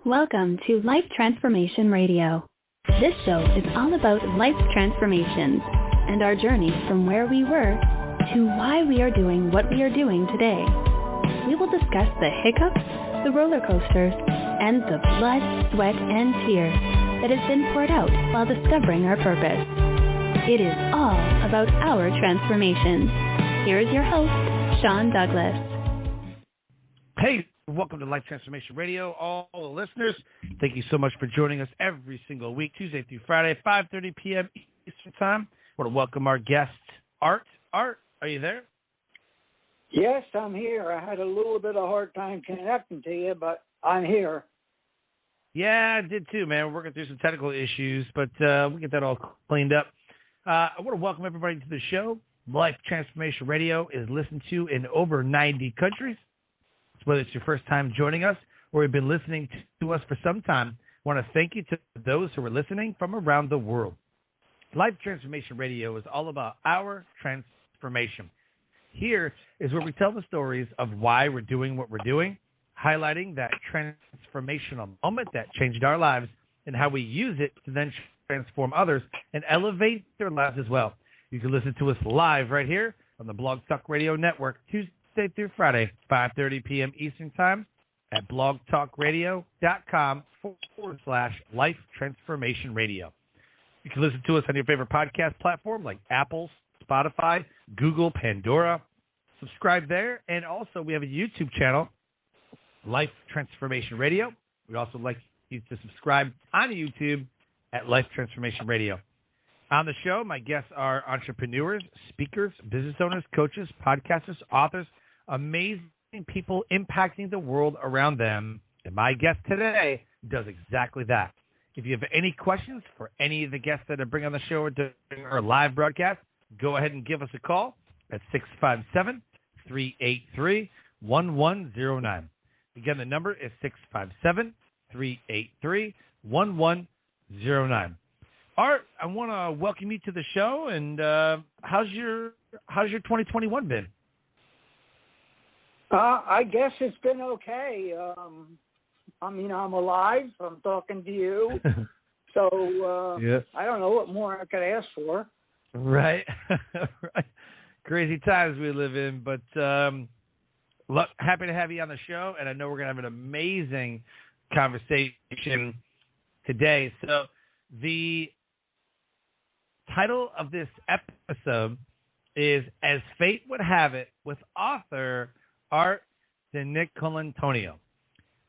Welcome to Life Transformation Radio. This show is all about life transformations and our journey from where we were to why we are doing what we are doing today. We will discuss the hiccups, the roller coasters, and the blood, sweat, and tears that has been poured out while discovering our purpose. It is all about our transformations. Here is your host, Sean Douglas. Hey, welcome to Life Transformation Radio. All the listeners, thank you so much for joining us every single week, Tuesday through Friday, 5:30 p.m. Eastern Time. I want to welcome our guest, Art. Art, are you there? Yes, I'm here. I had a little bit of a hard time connecting to you, but I'm here. Yeah, I did too, man. We're working through some technical issues, but we'll get that all cleaned up. I want to welcome everybody to the show. Life Transformation Radio is listened to in over 90 countries. Whether it's your first time joining us or you've been listening to us for some time, I want to thank you to those who are listening from around the world. Life Transformation Radio is all about our transformation. Here is where we tell the stories of why we're doing what we're doing, highlighting that transformational moment that changed our lives and how we use it to then transform others and elevate their lives as well. You can listen to us live right here on the Blog Talk Radio Network, Tuesday through Friday, 5:30 p.m. Eastern Time at blogtalkradio.com/Life Transformation Radio. You can listen to us on your favorite podcast platform like Apple, Spotify, Google, Pandora. Subscribe there. And also, we have a YouTube channel, Life Transformation Radio. We'd also like you to subscribe on YouTube at Life Transformation Radio. On the show, my guests are entrepreneurs, speakers, business owners, coaches, podcasters, authors, amazing people impacting the world around them. And my guest today does exactly that. If you have any questions for any of the guests that I bring on the show or during our live broadcast, go ahead and give us a call at 657-383-1109. Again, the number is 657-383-1109. Art, I want to welcome you to the show. And how's your 2021 been? I guess it's been okay. I'm alive. I'm talking to you. So yeah. I don't know what more I could ask for. Right. Right. Crazy times we live in. But happy to have you on the show. And I know we're going to have an amazing conversation today. So the title of this episode is As Fate Would Have It, with author Art DiNicolantonio.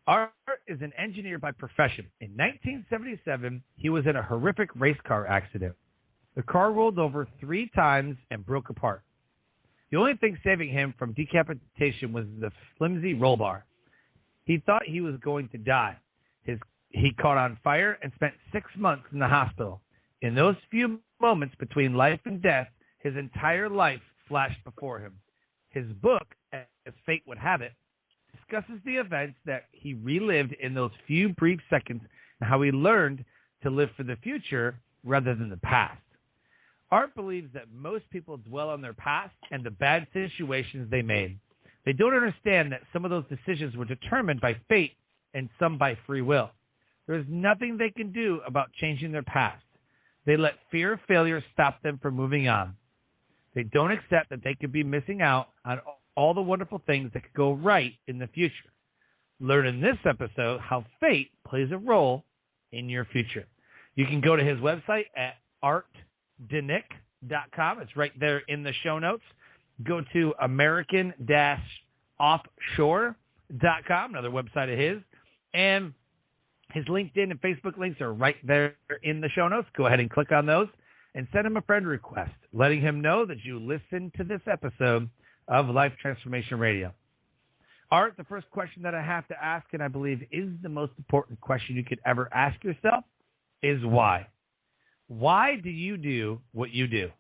Art is an engineer by profession. In 1977, he was in a horrific race car accident. The car rolled over 3 times and broke apart. The only thing saving him from decapitation was the flimsy roll bar. He thought he was going to die. He caught on fire and spent 6 months in the hospital. In those few moments between life and death, his entire life flashed before him. His book, As Fate Would Have It, discusses the events that he relived in those few brief seconds and how he learned to live for the future rather than the past. Art believes that most people dwell on their past and the bad situations they made. They don't understand that some of those decisions were determined by fate and some by free will. There is nothing they can do about changing their past. They let fear of failure stop them from moving on. They don't accept that they could be missing out on all the wonderful things that could go right in the future. Learn in this episode how fate plays a role in your future. You can go to his website at artdinick.com. It's right there in the show notes. Go to American-offshore.com, another website of his. And his LinkedIn and Facebook links are right there in the show notes. Go ahead and click on those and send him a friend request, letting him know that you listened to this episode of Life Transformation Radio. Art, the first question that I have to ask, and I believe is the most important question you could ever ask yourself, is why? Why do you do what you do?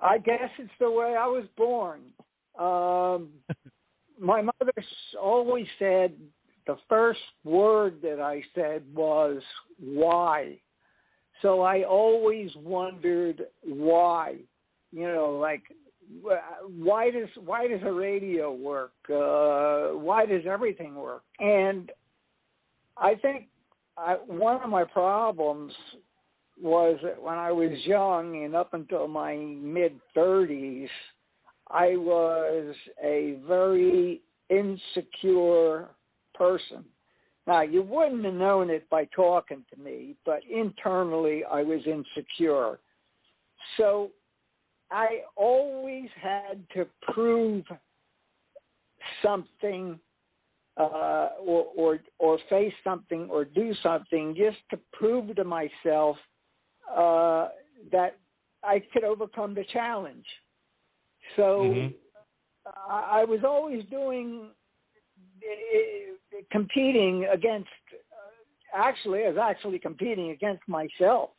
I guess it's the way I was born. My mother always said the first word that I said was why. So I always wondered why. Like why does a radio work? Why does everything work? And I think one of my problems was that when I was young and up until my mid-30s, I was a very insecure person. Now, you wouldn't have known it by talking to me, but internally I was insecure. So I always had to prove something or face something or do something just to prove to myself that I could overcome the challenge. So I was always competing against, I was actually competing against myself,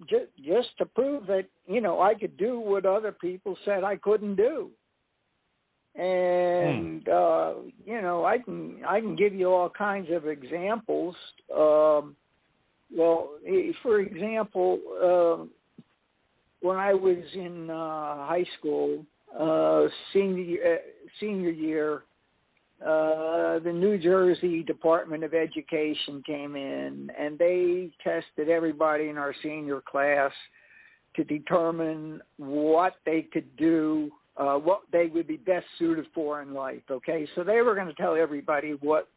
just to prove that, I could do what other people said I couldn't do. And, I can give you all kinds of examples. Well, for example, when I was in high school, senior year, the New Jersey Department of Education came in, and they tested everybody in our senior class to determine what they could do, what they would be best suited for in life. Okay, so they were going to tell everybody what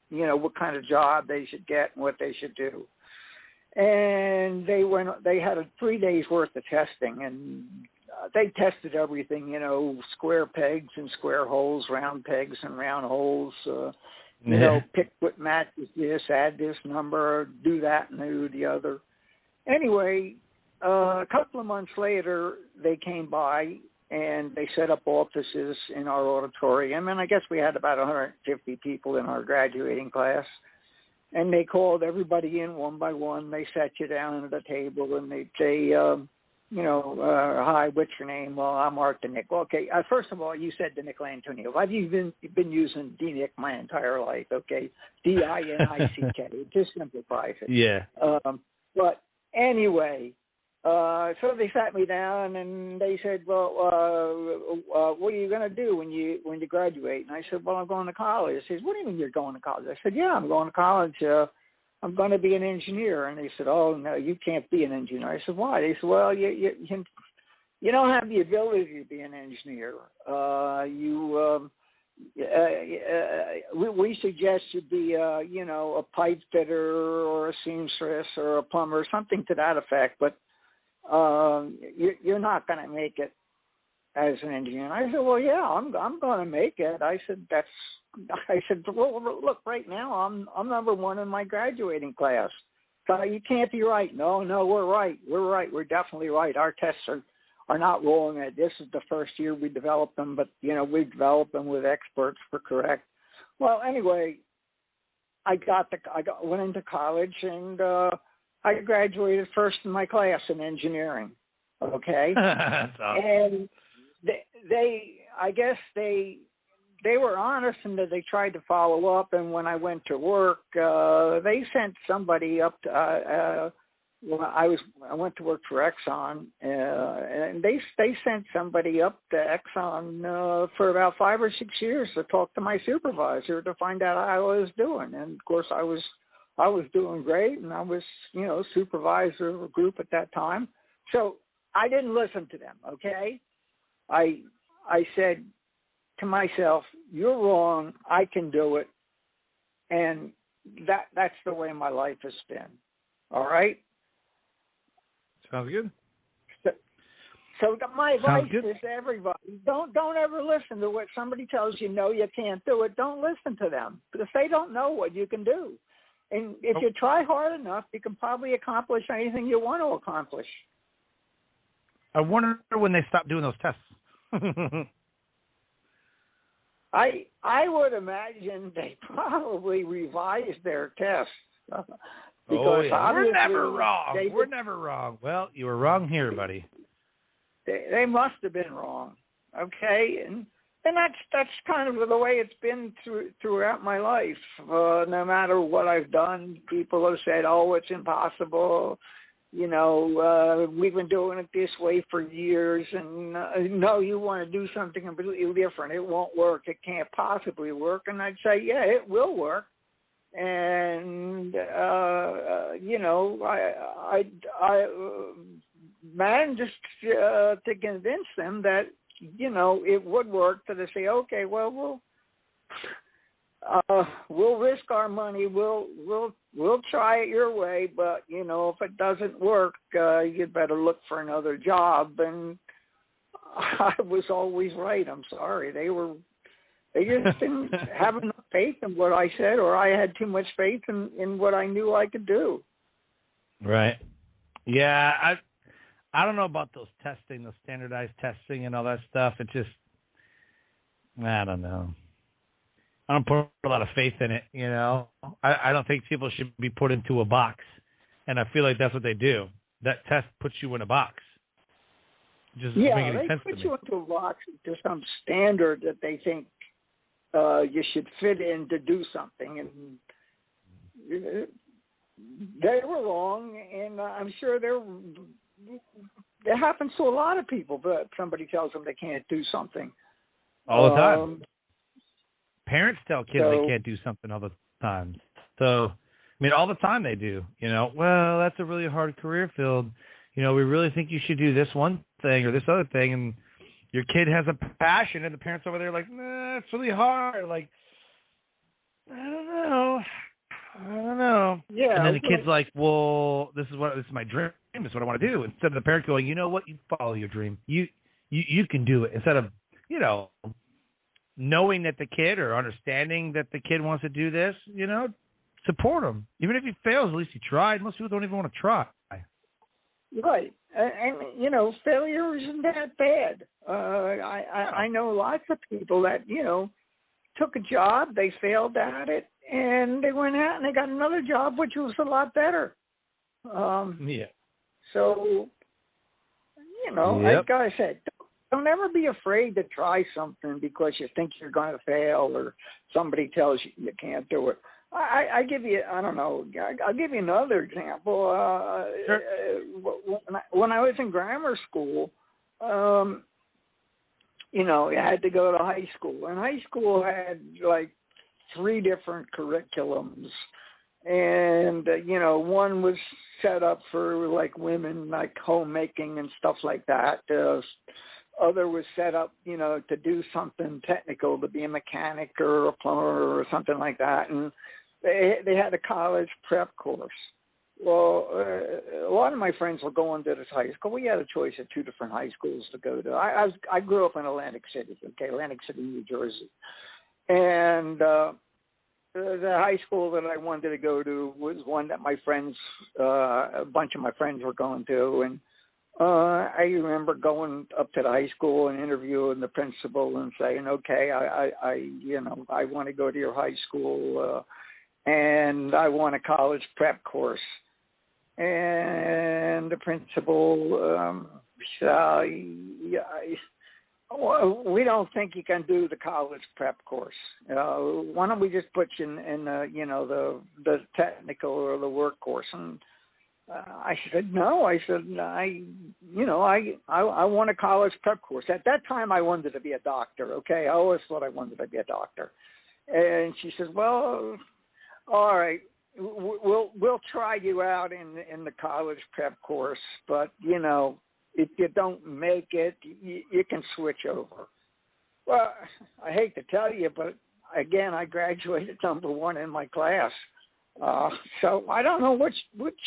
kind of job they should get and what they should do. And they had 3 days worth of testing, and they tested everything, square pegs and square holes, round pegs and round holes, pick what matches this, add this number, do that and do the other. Anyway, a couple of months later, they came by and they set up offices in our auditorium, and I guess we had about 150 people in our graduating class. And they called everybody in one by one. They sat you down at a table, and they'd say, hi, what's your name? Well, I'm Art DiNick. Well, okay, first of all, you said DiNicolantonio. I've even been using DiNick my entire life, okay? DiNick. It just simplifies it. Yeah. But anyway, so they sat me down, and they said, well, what are you going to do when you graduate? And I said, well, I'm going to college. They said, what do you mean you're going to college? I said, yeah, I'm going to college. I'm going to be an engineer. And they said, oh, no, you can't be an engineer. I said, why? They said, well, you don't have the ability to be an engineer. We suggest you be, a pipe fitter or a seamstress or a plumber, something to that effect. But you're not going to make it as an engineer. And I said, well, yeah, I'm going to make it. I said, well, look, right now I'm number one in my graduating class. So you can't be right. No, we're right. We're definitely right. Our tests are not wrong. This is the first year we developed them, but we developed them with experts for correct. Well, anyway, I went into college, and I graduated first in my class in engineering. Okay. That's awesome. And they were honest in that they tried to follow up. And when I went to work, they sent somebody up to, I went to work for Exxon, and they sent somebody up to Exxon for about 5 or 6 years to talk to my supervisor to find out how I was doing. And of course I was doing great, and I was, supervisor of a group at that time. So I didn't listen to them, okay? I said to myself, you're wrong, I can do it. And that's the way my life has been. All right? Sounds good. So my advice is to everybody, don't ever listen to what somebody tells you, no, you can't do it. Don't listen to them, because they don't know what you can do. And if you try hard enough, you can probably accomplish anything you want to accomplish. I wonder when they stop doing those tests. I would imagine they probably revised their tests. Because we're never wrong. We're never wrong. Well, you were wrong here, buddy. They must have been wrong. Okay, and that's kind of the way it's been throughout my life. No matter what I've done, people have said, "Oh, it's impossible." we've been doing it this way for years, and no, you want to do something completely different. It won't work. It can't possibly work. And I'd say, yeah, it will work. And, I managed to convince them that, it would work. So they say, okay, well, we'll risk our money. We'll try it your way, but if it doesn't work, you'd better look for another job. And I was always right. I'm sorry. They just didn't have enough faith in what I said, or I had too much faith in what I knew I could do. Right. Yeah. I don't know about those standardized testing and all that stuff. It just, I don't know. I don't put a lot of faith in it, I don't think people should be put into a box. And I feel like that's what they do. That test puts you in a box. Just doesn't make any sense to me. They put you into a box to some standard that they think you should fit in to do something. And they were wrong, and I'm sure it happens to a lot of people, but somebody tells them they can't do something. All the time. Parents tell kids they can't do something all the time. So, all the time they do. Well, that's a really hard career field. We really think you should do this one thing or this other thing. And your kid has a passion, and the parents over there are like, nah, it's really hard. Like, I don't know. Yeah. And then the kid's like, well, this is my dream. This is what I want to do. Instead of the parent going, you know what? You follow your dream. You can do it. Instead of, knowing that the kid or understanding that the kid wants to do this, support him. Even if he fails, at least he tried. Most people don't even want to try. Right. And failure isn't that bad. I know lots of people that, took a job, they failed at it, and they went out and they got another job, which was a lot better. Yeah. So, like I said, don't ever be afraid to try something because you think you're going to fail or somebody tells you you can't do it. I'll give you another example. Sure. When I was in grammar school, you had to go to high school. And high school had like 3 different curriculums. And, one was set up for like women, like homemaking and stuff like that. Other was set up, to do something technical, to be a mechanic or a plumber or something like that. And they had a college prep course. Well, a lot of my friends were going to this high school. We had a choice of 2 different high schools to go to. I grew up in Atlantic City, Atlantic City, New Jersey. And the high school that I wanted to go to was one that my friends, a bunch of my friends were going to. And I remember going up to the high school and interviewing the principal and saying, okay, I want to go to your high school and I want a college prep course. And the principal said, we don't think you can do the college prep course. Why don't we just put you in the technical or the work course? And I said, no. I said, I want a college prep course. At that time, I wanted to be a doctor, okay? I always thought I wanted to be a doctor. And she says, well, all right, we'll try you out in the college prep course, but, if you don't make it, you can switch over. Well, I hate to tell you, but, again, I graduated number 1 in my class. So I don't know what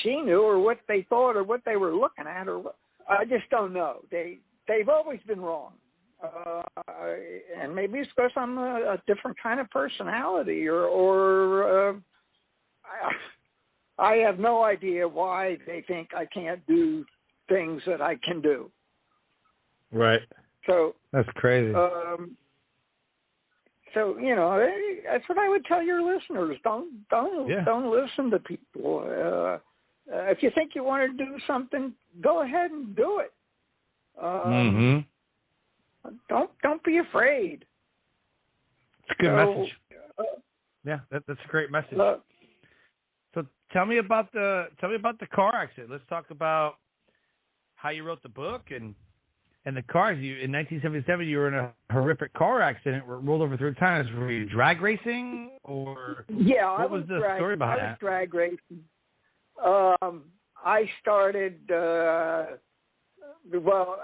she knew or what they thought or what they were looking at, or I just don't know. They've always been wrong, and maybe it's because I'm a different kind of personality, or I have no idea why they think I can't do things that I can do. Right. So that's crazy. So, that's what I would tell your listeners. Don't listen to people. If you think you want to do something, go ahead and do it. Don't be afraid. It's a good message. Yeah, that's a great message. So tell me about the car accident. Let's talk about how you wrote the book and the cars. You in 1977, you were in a horrific car accident, rolled over 3 times. Were you drag racing or? Yeah, what was the story behind that? I was drag racing. I started well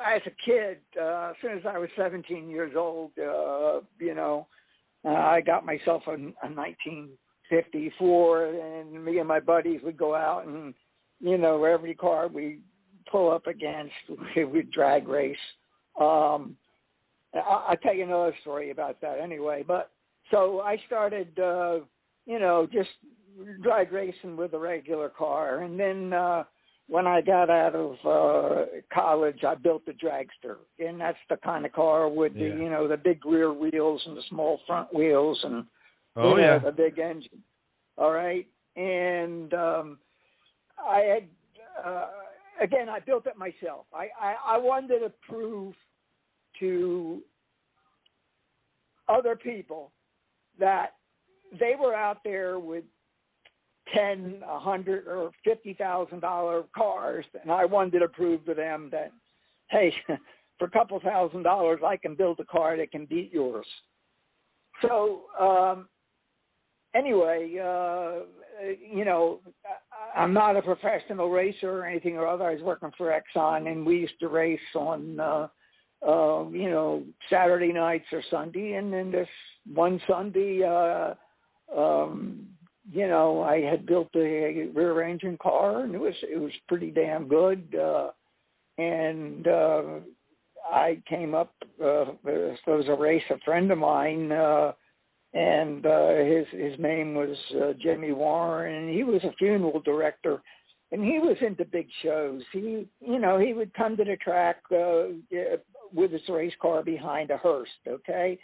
as a kid. As soon as I was 17 years old, I got myself a 1954, and me and my buddies would go out and, every car we pull up against, we'd drag race. I'll tell you another story about that anyway. But so I started, just drag racing with a regular car. And then when I got out of college, I built a dragster. And that's the kind of car with the big rear wheels and the small front wheels and the big engine. All right. And I had, again, I built it myself. I wanted to prove to other people that they were out there with $10, $100, or $50,000 cars, and I wanted to prove to them that, hey, for a couple $1,000, I can build a car that can beat yours. So anyway, I'm not a professional racer or anything or other. I was working for Exxon, and we used to race on, Saturday nights or Sunday. And then this one Sunday, I had built a rear engine car, and it was pretty damn good. And I came up. There was a race. A friend of mine. And his name was Jimmy Warren, and he was a funeral director, and he was into big shows. He would come to the track with his race car behind a hearse, okay?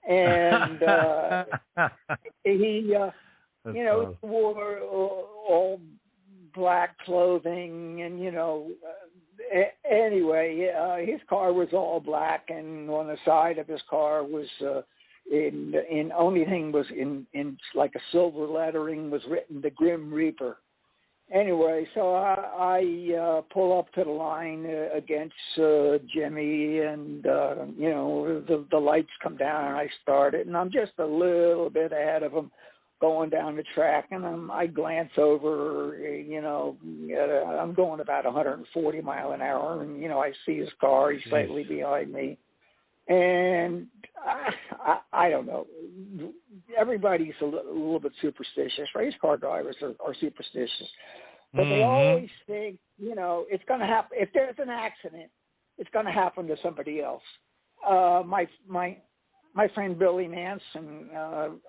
And he wore all black clothing, and anyway, his car was all black, and on the side of his car was. In only thing was in like a silver lettering was written the Grim Reaper. Anyway, so I pull up to the line against Jimmy, and the lights come down, and I start it, and I'm just a little bit ahead of him going down the track, and I glance over, I'm going about 140 mile an hour, and I see his car, he's slightly behind me. And I don't know. Everybody's a little bit superstitious. Race car drivers are superstitious, but they always think, it's going to happen. If there's an accident, it's going to happen to somebody else. My friend Billy Manson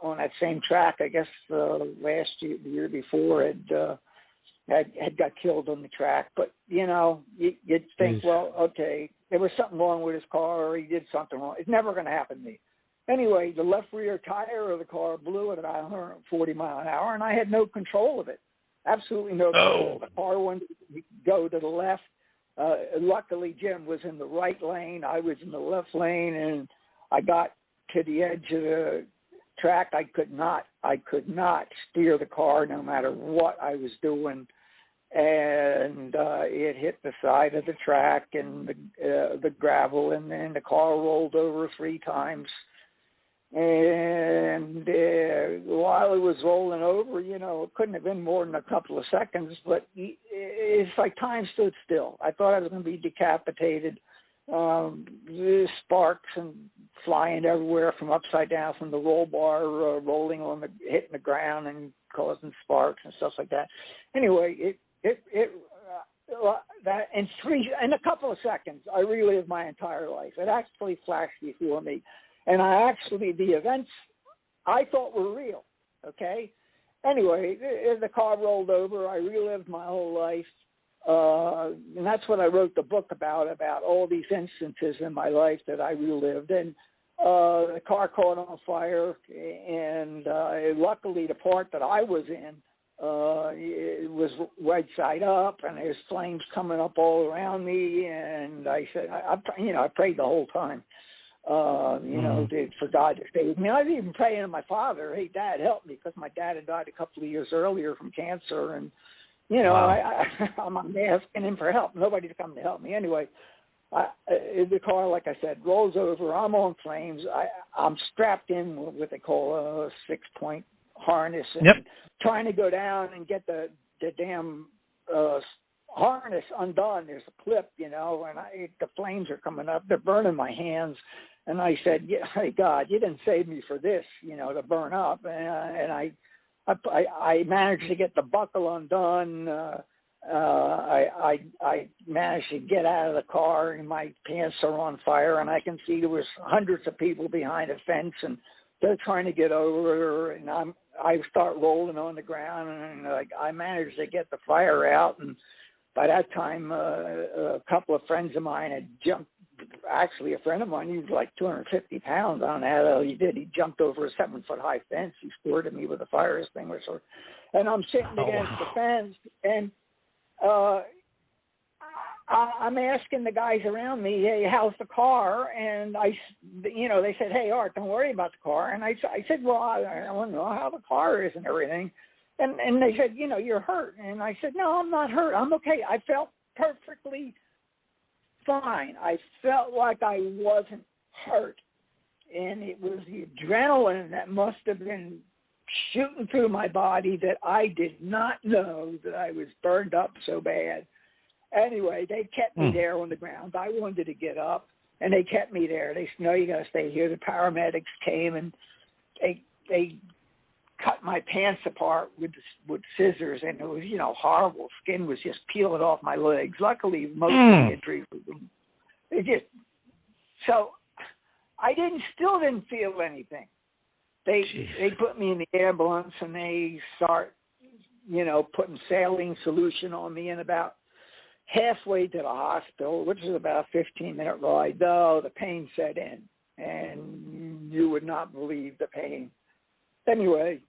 on that same track, I guess last year, the year before, had got killed on the track. But you'd think, well, okay, there was something wrong with his car, or he did something wrong. It's never going to happen to me. Anyway, the left rear tire of the car blew at about 140 mile an hour, and I had no control of it. Absolutely no control. The car wanted to go to the left. Luckily, Jim was in the right lane. I was in the left lane, and I got to the edge of the track. I could not steer the car no matter what I was doing. And it hit the side of the track and the gravel, and then the car rolled over 3 times. And while it was rolling over, it couldn't have been more than a couple of seconds, but it's like time stood still. I thought I was going to be decapitated. Sparks and flying everywhere from upside down from the roll bar, rolling hitting the ground and causing sparks and stuff like that. Anyway, that in a couple of seconds, I relived my entire life. It actually flashed before me, and the events I thought were real. Okay. Anyway, the car rolled over. I relived my whole life, and that's what I wrote the book about all these instances in my life that I relived. And the car caught on fire, and luckily the part that I was in. It was right side up, and there's flames coming up all around me. And I said, I prayed the whole time. for God to save me. I was even praying to my father, hey, Dad, help me, because my dad had died a couple of years earlier from cancer. And, wow. I'm asking him for help. Nobody's come to help me. Anyway, the car, like I said, rolls over. I'm on flames. I'm strapped in with what they call a 6-point harness and trying to go down and get the damn harness undone. There's a clip, and the flames are coming up. They're burning my hands. And I said, hey, God, you didn't save me for this, to burn up. And I managed to get the buckle undone. I managed to get out of the car, and my pants are on fire, and I can see there was hundreds of people behind a fence, and they're trying to get over, and I start rolling on the ground, and I managed to get the fire out. And by that time, a couple of friends of mine had jumped. Actually, a friend of mine, he was like 250 pounds. I don't know how he did. He jumped over a 7-foot-high fence. He scored at me with a fire extinguisher. And I'm sitting against the fence, and I'm asking the guys around me, hey, how's the car? And they said, hey, Art, don't worry about the car. And I said, well, I want to know how the car is and everything. And they said, you're hurt. And I said, no, I'm not hurt. I'm okay. I felt perfectly fine. I felt like I wasn't hurt. And it was the adrenaline that must have been shooting through my body that I did not know that I was burned up so bad. Anyway, they kept me there on the ground. I wanted to get up, and they kept me there. They said, no, you got to stay here. The paramedics came, and they cut my pants apart with scissors, and it was, horrible. Skin was just peeling off my legs. Luckily, most of the injury was so I still didn't feel anything. They put me in the ambulance, and they start, putting saline solution on me, and about halfway to the hospital, which is about a 15-minute ride, though, the pain set in, and you would not believe the pain. Anyway,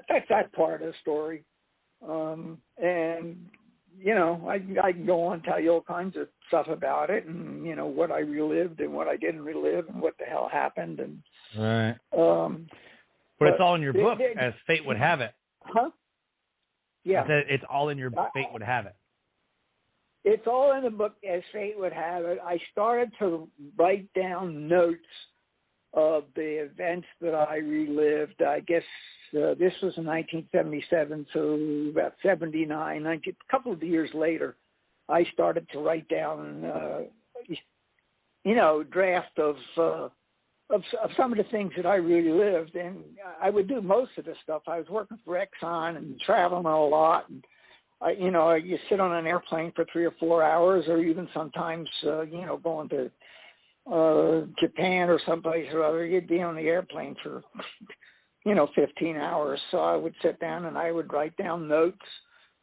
that's that part of the story. I can go on and tell you all kinds of stuff about it, and, what I relived and what I didn't relive and what the hell happened. And right. But it's all in your book, as fate would have it. Huh? Yeah. It's all in your book, fate would have it. It's all in the book, as fate would have it. I started to write down notes of the events that I relived. I guess this was in 1977, so about 79. A couple of years later, I started to write down, draft of some of the things that I really lived. And I would do most of this stuff. I was working for Exxon and traveling a lot. And you sit on an airplane for 3 or 4 hours, or even sometimes, going to Japan or someplace or other, you'd be on the airplane for, 15 hours. So I would sit down and I would write down notes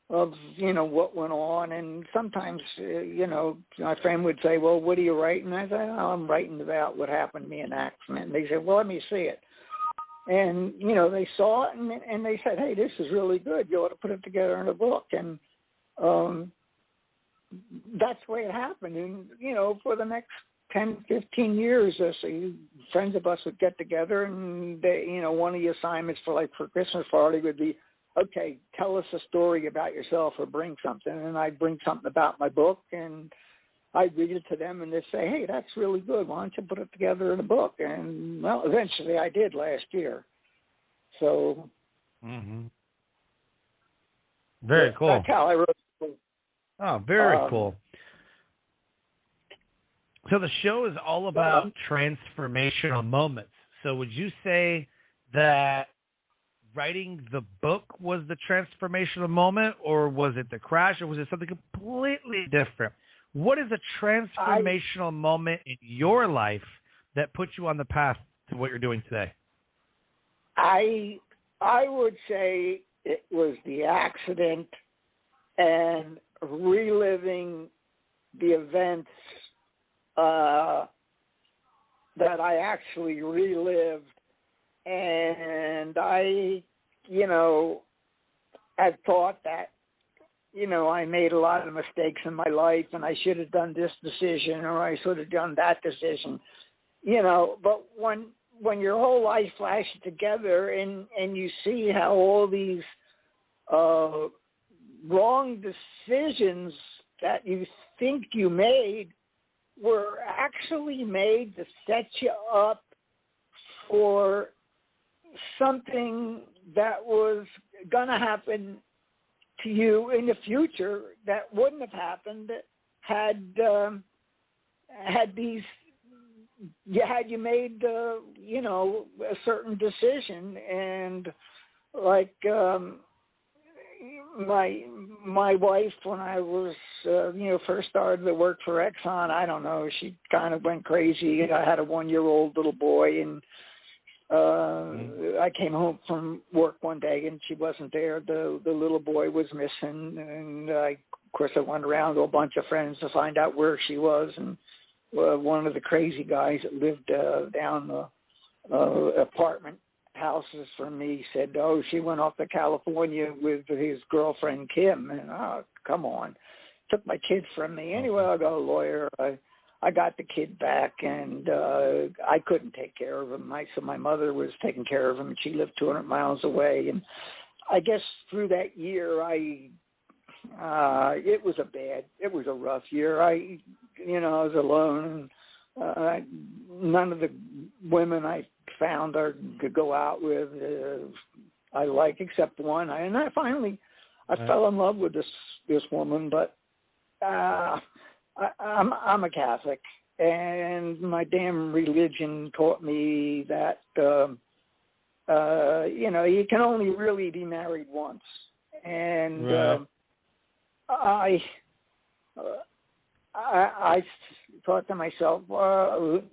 of, what went on. And sometimes, my friend would say, well, what are you writing? I said, oh, I'm writing about what happened to me in an accident. And they said, well, let me see it. And, they saw it and they said, hey, this is really good. You ought to put it together in a book. And that's the way it happened. And, for the next 10, 15 years, friends of us would get together, and they, one of the assignments for Christmas party would be, okay, tell us a story about yourself or bring something. And I'd bring something about my book, and I'd read it to them, and they'd say, hey, that's really good. Why don't you put it together in a book? And, well, eventually I did last year. So. Very cool. That's how I wrote the book. Oh, very cool. So the show is all about transformational moments. So would you say that writing the book was the transformational moment, or was it the crash, or was it something completely different? What is a transformational moment in your life that put you on the path to what you're doing today? I would say it was the accident and reliving the events that I actually relived. And I, had thought that, I made a lot of mistakes in my life, and I should have done this decision, or I should have done that decision. but when your whole life flashes together and you see how all these wrong decisions that you think you made were actually made to set you up for something that was going to happen to you in the future that wouldn't have happened had you made a certain decision. And like my wife, when I was first started to work for Exxon, I don't know, she kind of went crazy. I had a 1-year-old little boy, and I came home from work one day and she wasn't there. The little boy was missing, and of course I went around to a bunch of friends to find out where she was. And one of the crazy guys that lived down the apartment houses from me said, "Oh, she went off to California with his girlfriend Kim." And come on, took my kid from me. Anyway, I got a lawyer. I got the kid back, and I couldn't take care of him. So my mother was taking care of him, and she lived 200 miles away. And I guess through that year, it was a rough year. I was alone. None of the women I found or could go out with I like, except one. I fell in love with this woman, but I'm a Catholic, and my damn religion taught me that you can only really be married once. And I thought to myself,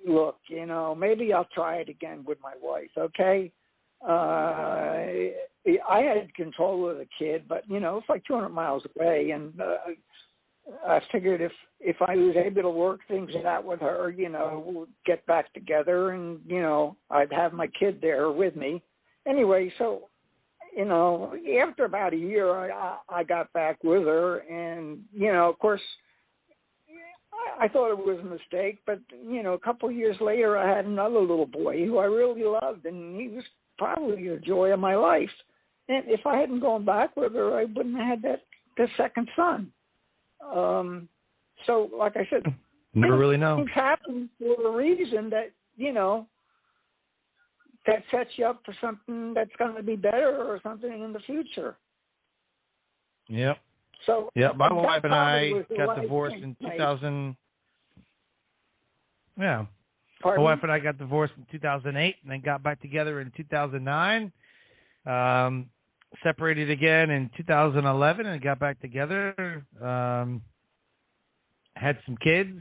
look, maybe I'll try it again with my wife, okay? I had control of the kid, but, it's like 200 miles away, and I figured if I was able to work things out with her, we'll get back together, and, I'd have my kid there with me. Anyway, so, after about a year, I got back with her, and, of course, I thought it was a mistake, but, a couple of years later, I had another little boy who I really loved, and he was probably the joy of my life. And if I hadn't gone back with her, I wouldn't have had the second son. So, like I said, never really know. Things happen for a reason that, that sets you up for something that's going to be better or something in the future. Yep. So, yeah, my wife and I got divorced in 2000. Yeah. Pardon? My wife and I got divorced in 2008 and then got back together in 2009. Separated again in 2011 and got back together. Had some kids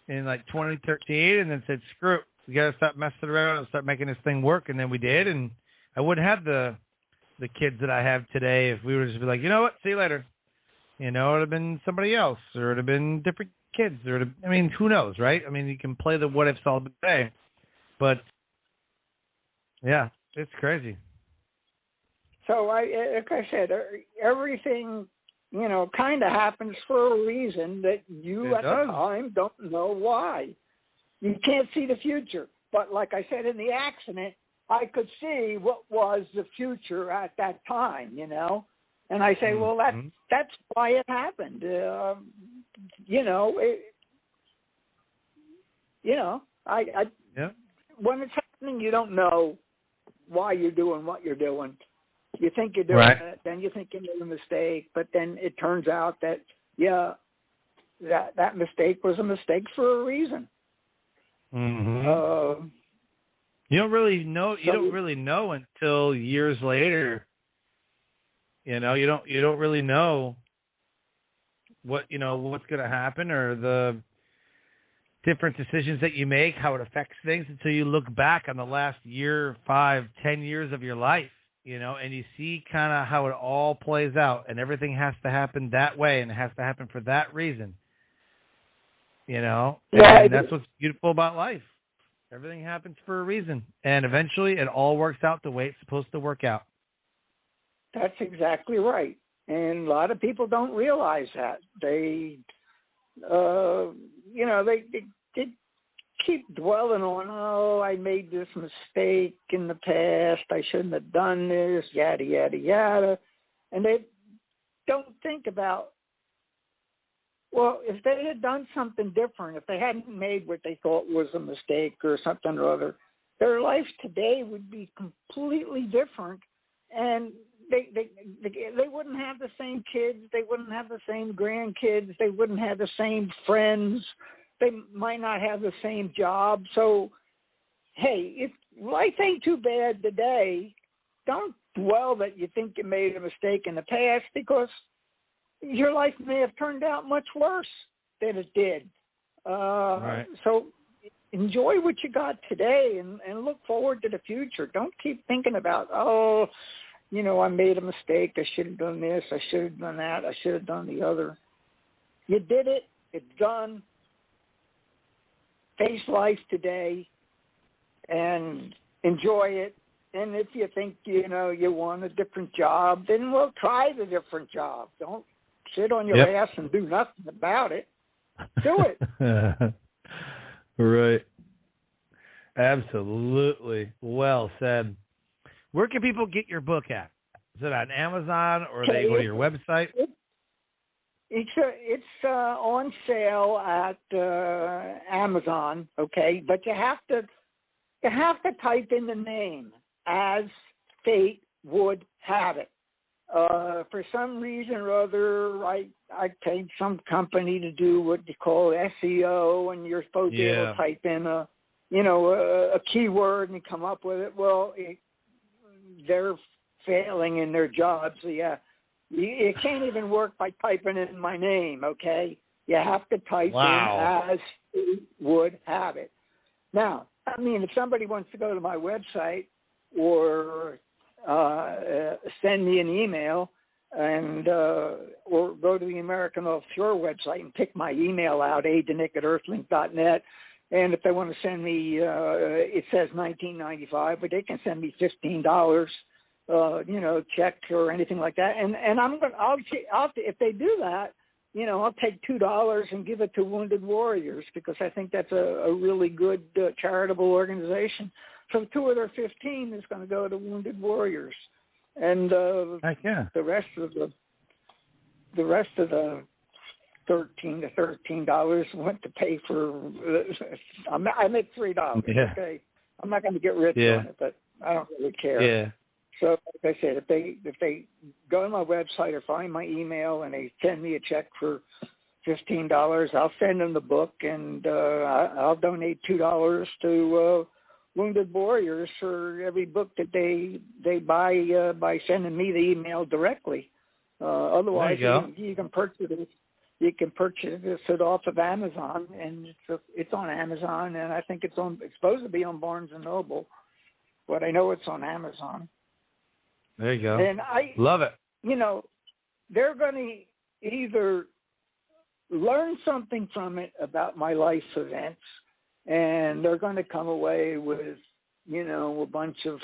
in like 2013 and then said, screw it. We got to stop messing around and start making this thing work. And then we did. And I wouldn't have the kids that I have today if we were just be like, you know what, see you later. It would have been somebody else, or it would have been different kids. Who knows, right? You can play the what ifs all day. But, yeah, it's crazy. So, like I said, everything, kind of happens for a reason that you at the time don't know why. You can't see the future. But like I said, in the accident, I could see what was the future at that time, And I say, well, that's why it happened. When it's happening, you don't know why you're doing what you're doing. You think you're doing it, then you think you made a mistake, but then it turns out that, that mistake was a mistake for a reason. Mm-hmm. You don't really know. You don't really know until years later. You don't really know what's going to happen or the different decisions that you make, how it affects things until you look back on the last year, 5, 10 years of your life, and you see kind of how it all plays out, and everything has to happen that way, and it has to happen for that reason. And that's what's beautiful about life. Everything happens for a reason, and eventually it all works out the way it's supposed to work out. That's exactly right. And a lot of people don't realize that. They keep dwelling on, oh, I made this mistake in the past. I shouldn't have done this, yada, yada, yada. And they don't think about, well, if they had done something different, if they hadn't made what they thought was a mistake or something or other, their life today would be completely different. And they wouldn't have the same kids. They wouldn't have the same grandkids. They wouldn't have the same friends. They might not have the same job. So, hey, if life ain't too bad today, don't dwell that you think you made a mistake in the past, because your life may have turned out much worse than it did. Right. So enjoy what you got today and look forward to the future. Don't keep thinking about, oh, you know, I made a mistake. I should have done this. I should have done that. I should have done the other. You did it. It's done. Face life today and enjoy it. And if you think, you know, you want a different job, then we'll try the different job. Don't sit on your ass and do nothing about it. Do it. Right. Absolutely. Well said. Where can people get your book at? Is it on Amazon, or they go to your website? It's on sale at Amazon, okay? But you have to type in the name as fate would have it. For some reason or other, I paid some company to do what you call SEO, and you're supposed to be able to type in a keyword and come up with it. Well, they're failing in their job, so it can't even work by typing in my name, okay? You have to type in as fate would have it. Now, I mean, if somebody wants to go to my website or send me an email and or go to the American Offshore website and pick my email out, DiNick@earthlink.net. And if they want to send me, it says $19.95, but they can send me $15, check or anything like that. And I'll if they do that, I'll take $2 and give it to Wounded Warriors, because I think that's a really good charitable organization. So 2 of their 15 is going to go to Wounded Warriors, and the rest of the $13 to $13 went to pay for. I make $3. Yeah. Okay, I'm not going to get rich on it, but I don't really care. Yeah. So, like I said, if they go to my website or find my email and they send me a check for $15, I'll send them the book, and I'll donate $2 to Wounded Warriors for every book that they buy by sending me the email directly. Otherwise, you can purchase it. You can purchase it off of Amazon, and it's on Amazon, and I think it's supposed to be on Barnes and Noble, but I know it's on Amazon. There you go. And I love it. They're going to either learn something from it about my life events, and they're going to come away with, a bunch of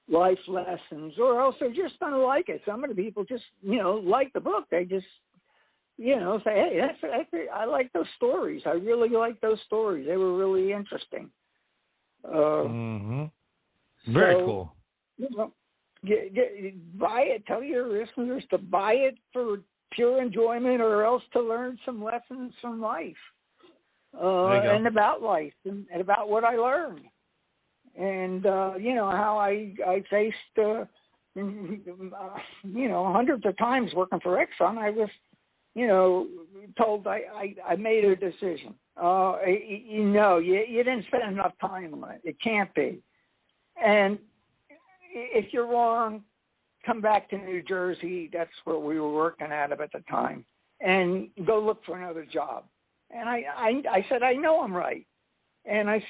life lessons, or else they're just going to like it. Some of the people just, like the book. They just, say, hey, I like those stories. I really like those stories. They were really interesting. Very cool. Buy it. Tell your listeners to buy it for pure enjoyment, or else to learn some lessons from life, and about life, and about what I learned, and how I faced, hundreds of times working for Exxon. I was, told I made a decision. You didn't spend enough time on it. It can't be, and if you're wrong, come back to New Jersey. That's where we were working out of at the time, and go look for another job. And I said, I know I'm right. And I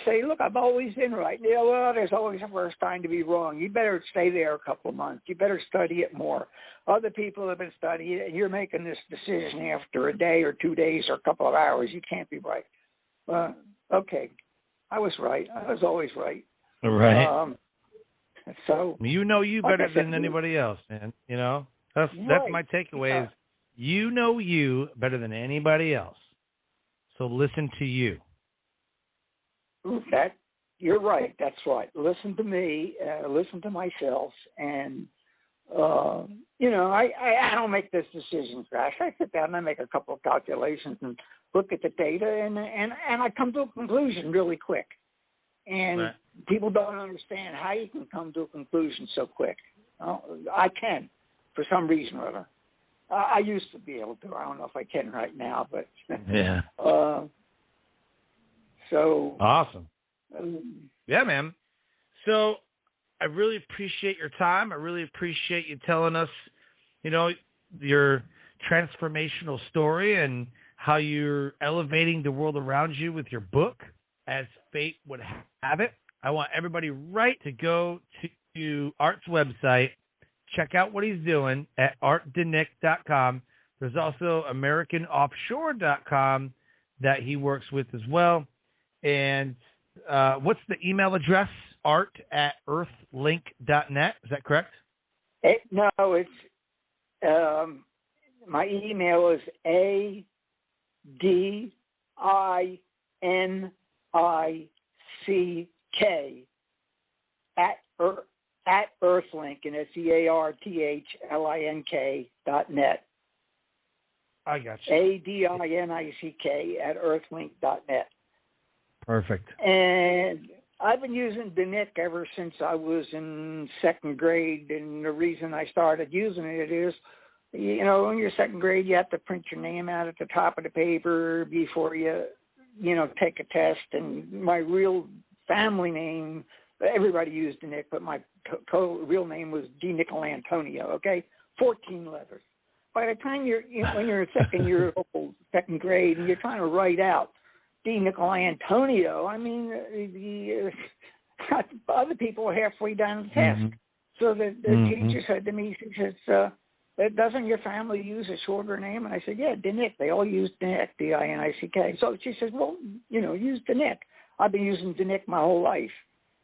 say, look, I've always been right. Well, there's always a first time to be wrong. You better stay there a couple of months. You better study it more. Other people have been studying it, and you're making this decision after a day or 2 days or a couple of hours. You can't be right. Okay, I was right. I was always right. Right. So you better than anybody else, man. That's my takeaway is you know you better than anybody else. So listen to you. That you're right. That's right. Listen to me. Listen to myself, and I don't make this decision fast. I sit down and I make a couple of calculations and look at the data, and I come to a conclusion really quick. And right. People don't understand how you can come to a conclusion so quick. I can, for some reason or other. I used to be able to. I don't know if I can right now, but yeah. So awesome. Yeah, man. So I really appreciate your time. I really appreciate you telling us, your transformational story and how you're elevating the world around you with your book, As Fate Would Have It. I want everybody to go to Art's website, check out what he's doing at artdinick.com. There's also AmericanOffshore.com that he works with as well. And what's the email address? art@earthlink.net. Is that correct? No, it's my email is ADINICK at Earthlink, and it's EARTHLINK.net. I got you. ADINICK at Earthlink.net. Perfect. And I've been using DiNick ever since I was in second grade, and the reason I started using it is, in your second grade, you have to print your name out at the top of the paper before you take a test. And my real family name, everybody used DiNick, but my real name was DiNicolantonio, okay? 14 letters. By the time when you're in second grade, and you're trying to write out DiNicolantonio, I mean, the other people are halfway down the test. Mm-hmm. So the teacher said to me, she says, doesn't your family use a shorter name? And I said, yeah, DiNick. They all use DiNick, DiNick. So she says, well, use DiNick. I've been using DiNick my whole life.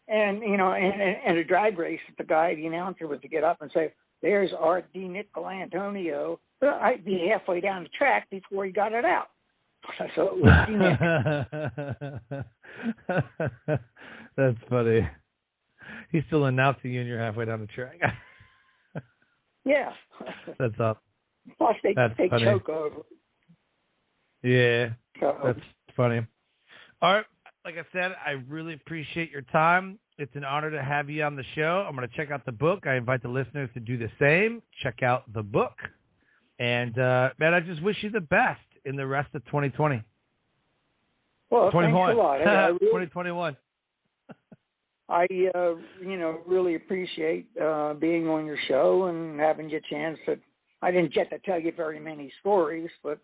And, and a drag race, the announcer was to get up and say, there's Art DiNicolantonio. Well, I'd be halfway down the track before he got it out. So it was DiNick. That's funny. He's still announcing you and you're halfway down the track. Yeah. That's up. Plus they funny. choke over. Yeah. So, that's funny. All right. Like I said, I really appreciate your time. It's an honor to have you on the show. I'm going to check out the book. I invite the listeners to do the same. Check out the book. And, man, I just wish you the best in the rest of 2020. Well, thanks a lot. 2021. I, really appreciate being on your show and having your chance to. I didn't get to tell you very many stories, but,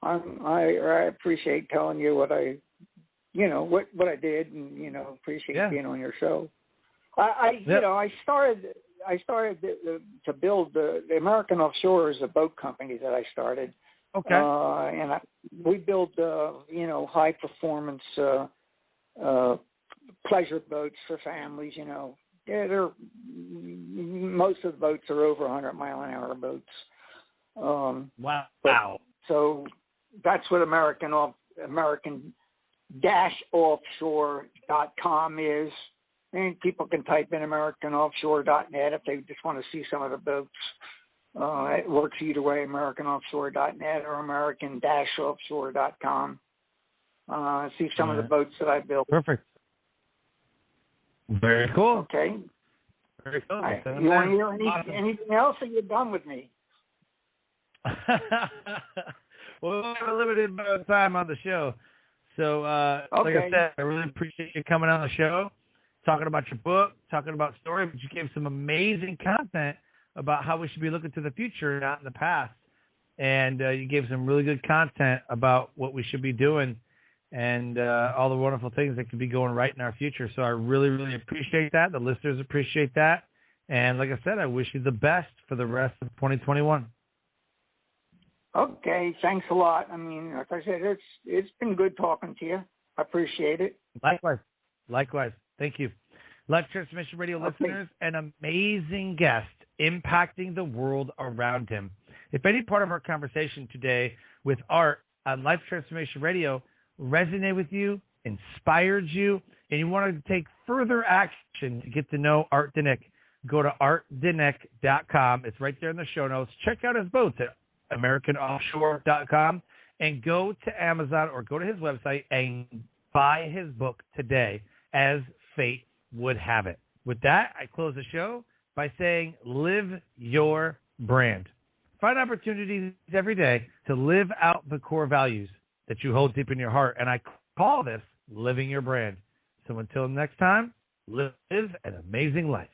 I appreciate telling you what I, what I did, and appreciate being on your show. I started to build the American Offshore is a boat company that I started. Okay. And we build high performance pleasure boats for families. Most of the boats are over 100-mile-an-hour boats. Wow. So that's what American-offshore.com is. And people can type in AmericanOffshore.net if they just want to see some of the boats. It works either way, AmericanOffshore.net or American-offshore.com. See some of the boats that I built. Perfect. Very cool. Okay. Very cool. You want to hear anything else, or you're done with me? Well, we have a limited amount of time on the show. So, like I said, I really appreciate you coming on the show, talking about your book, talking about story, but you gave some amazing content about how we should be looking to the future, not in the past. And you gave some really good content about what we should be doing and all the wonderful things that could be going right in our future. So I really, really appreciate that. The listeners appreciate that. And like I said, I wish you the best for the rest of 2021. Okay, thanks a lot. I mean, like I said, it's been good talking to you. I appreciate it. Likewise. Thank you. Life Transformation Radio listeners, an amazing guest impacting the world around him. If any part of our conversation today with Art on Life Transformation Radio resonate with you, inspired you, and you want to take further action to get to know Art DiNick, go to artdinick.com. It's right there in the show notes. Check out his boats at americanoffshore.com and go to Amazon or go to his website and buy his book today, As Fate Would Have It. With that, I close the show by saying, live your brand. Find opportunities every day to live out the core values that you hold deep in your heart, and I call this living your brand. So until next time, live an amazing life.